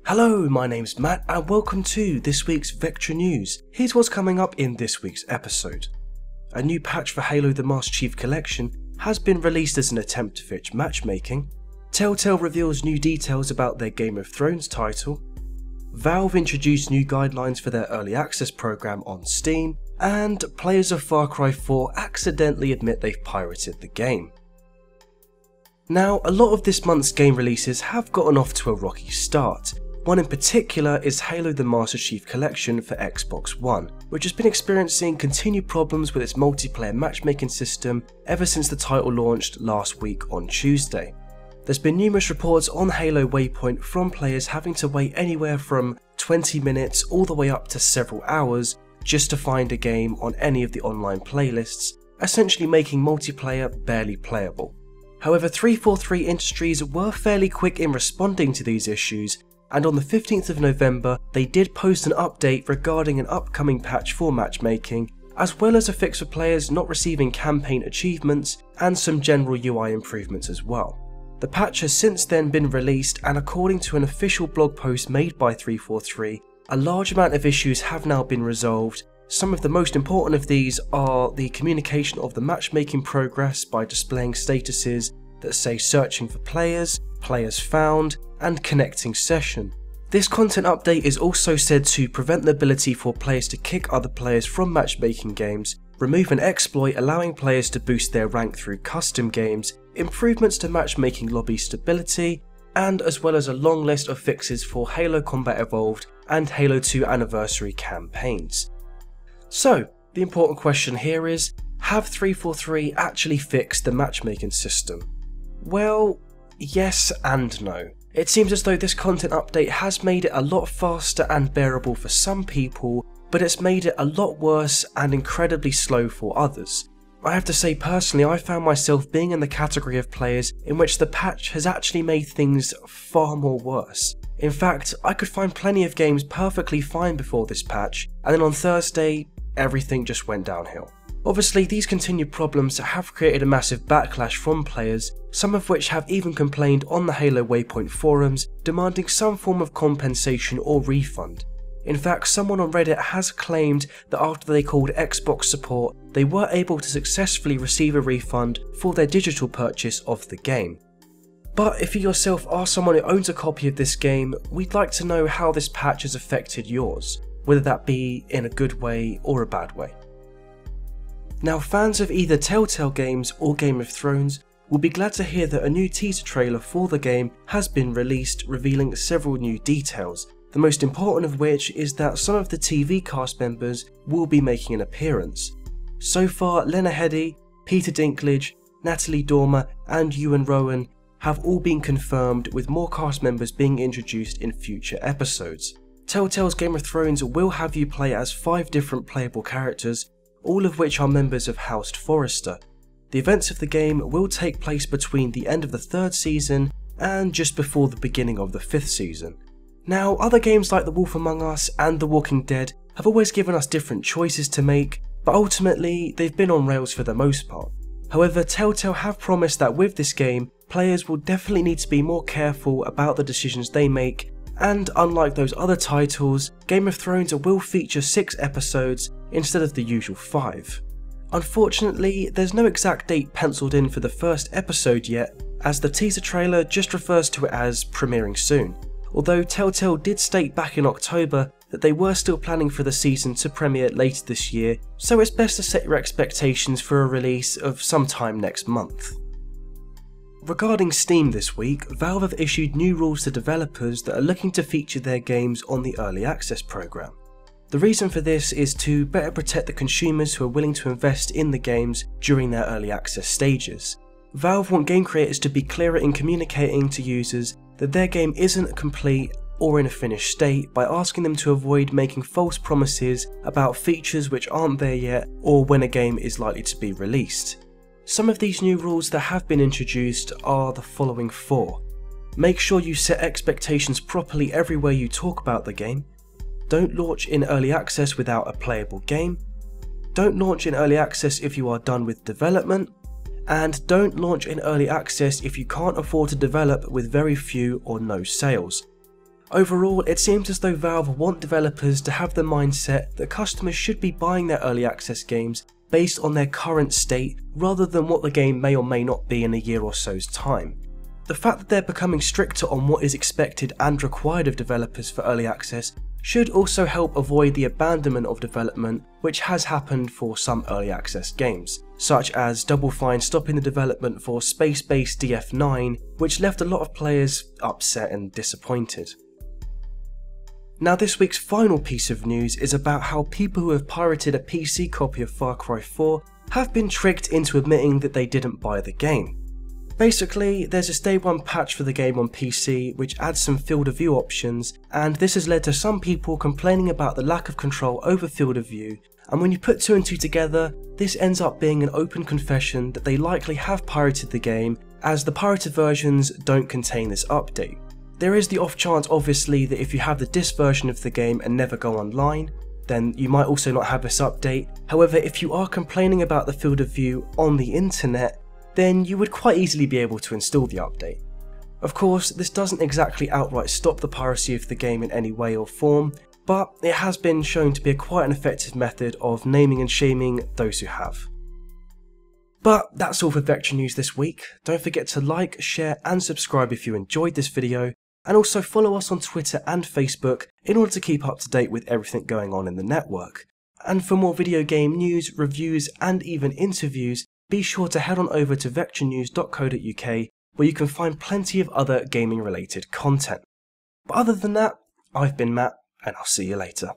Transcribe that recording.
Hello, my name's Matt and welcome to this week's Vectra news. Here's what's coming up in this week's episode. A new patch for Halo the Master Chief Collection has been released as an attempt to fix matchmaking. Telltale reveals new details about their Game of Thrones title. Valve introduced new guidelines for their early access program on Steam, and players of Far Cry 4 accidentally admit they've pirated the game. Now, a lot of this month's game releases have gotten off to a rocky start. One in particular is Halo the Master Chief Collection for Xbox One, which has been experiencing continued problems with its multiplayer matchmaking system ever since the title launched last week on Tuesday. There's been numerous reports on Halo Waypoint from players having to wait anywhere from 20 minutes all the way up to several hours just to find a game on any of the online playlists, essentially making multiplayer barely playable. However, 343 Industries were fairly quick in responding to these issues, and on the 15th of November they did post an update regarding an upcoming patch for matchmaking, as well as a fix for players not receiving campaign achievements and some general UI improvements as well. The patch has since then been released, and according to an official blog post made by 343, a large amount of issues have now been resolved. Some of the most important of these are the communication of the matchmaking progress by displaying statuses that say searching for players, players found, and connecting session. This content update is also said to prevent the ability for players to kick other players from matchmaking games, remove an exploit allowing players to boost their rank through custom games, improvements to matchmaking lobby stability, and as well as a long list of fixes for Halo Combat Evolved and Halo 2 Anniversary campaigns. So, the important question here is, have 343 actually fixed the matchmaking system? Well, yes and no. It seems as though this content update has made it a lot faster and bearable for some people, but it's made it a lot worse and incredibly slow for others. I have to say personally, I found myself being in the category of players in which the patch has actually made things far more worse. In fact, I could find plenty of games perfectly fine before this patch, and then on Thursday, everything just went downhill. Obviously, these continued problems have created a massive backlash from players, some of which have even complained on the Halo Waypoint forums, demanding some form of compensation or refund. In fact, someone on Reddit has claimed that after they called Xbox support, they were able to successfully receive a refund for their digital purchase of the game. But if you yourself are someone who owns a copy of this game, we'd like to know how this patch has affected yours, whether that be in a good way or a bad way. Now, fans of either Telltale Games or Game of Thrones will be glad to hear that a new teaser trailer for the game has been released, revealing several new details, the most important of which is that some of the TV cast members will be making an appearance. So far, Lena Headey, Peter Dinklage, Natalie Dormer and Ewan Rowan have all been confirmed, with more cast members being introduced in future episodes. Telltale's Game of Thrones will have you play as 5 different playable characters, all of which are members of House Forrester. The events of the game will take place between the end of the 3rd season and just before the beginning of the 5th season. Now, other games like The Wolf Among Us and The Walking Dead have always given us different choices to make, but ultimately they've been on rails for the most part. However, Telltale have promised that with this game, players will definitely need to be more careful about the decisions they make, and unlike those other titles, Game of Thrones will feature 6 episodes instead of the usual 5. Unfortunately, there's no exact date penciled in for the first episode yet, as the teaser trailer just refers to it as premiering soon, although Telltale did state back in October that they were still planning for the season to premiere later this year, so it's best to set your expectations for a release of sometime next month. Regarding Steam this week, Valve have issued new rules to developers that are looking to feature their games on the Early Access program. The reason for this is to better protect the consumers who are willing to invest in the games during their Early Access stages. Valve want game creators to be clearer in communicating to users that their game isn't complete or in a finished state by asking them to avoid making false promises about features which aren't there yet or when a game is likely to be released. Some of these new rules that have been introduced are the following 4. Make sure you set expectations properly everywhere you talk about the game. Don't launch in early access without a playable game. Don't launch in early access if you are done with development. And don't launch in early access if you can't afford to develop with very few or no sales. Overall, it seems as though Valve want developers to have the mindset that customers should be buying their early access games based on their current state rather than what the game may or may not be in a year or so's time. The fact that they're becoming stricter on what is expected and required of developers for early access should also help avoid the abandonment of development which has happened for some early access games, such as Double Fine stopping the development for space-based DF9, which left a lot of players upset and disappointed. Now, this week's final piece of news is about how people who have pirated a PC copy of Far Cry 4 have been tricked into admitting that they didn't buy the game. Basically, there's a day 1 patch for the game on PC which adds some field of view options, and this has led to some people complaining about the lack of control over field of view, and when you put 2 and 2 together, this ends up being an open confession that they likely have pirated the game, as the pirated versions don't contain this update. There is the off chance obviously that if you have the disc version of the game and never go online, then you might also not have this update. However, if you are complaining about the field of view on the internet, then you would quite easily be able to install the update. Of course, this doesn't exactly outright stop the piracy of the game in any way or form, but it has been shown to be quite an effective method of naming and shaming those who have. But that's all for Vectra News this week. Don't forget to like, share and subscribe if you enjoyed this video, and also follow us on Twitter and Facebook in order to keep up to date with everything going on in the network. And for more video game news, reviews and even interviews, be sure to head on over to vectranews.co.uk where you can find plenty of other gaming related content. But other than that, I've been Matt and I'll see you later.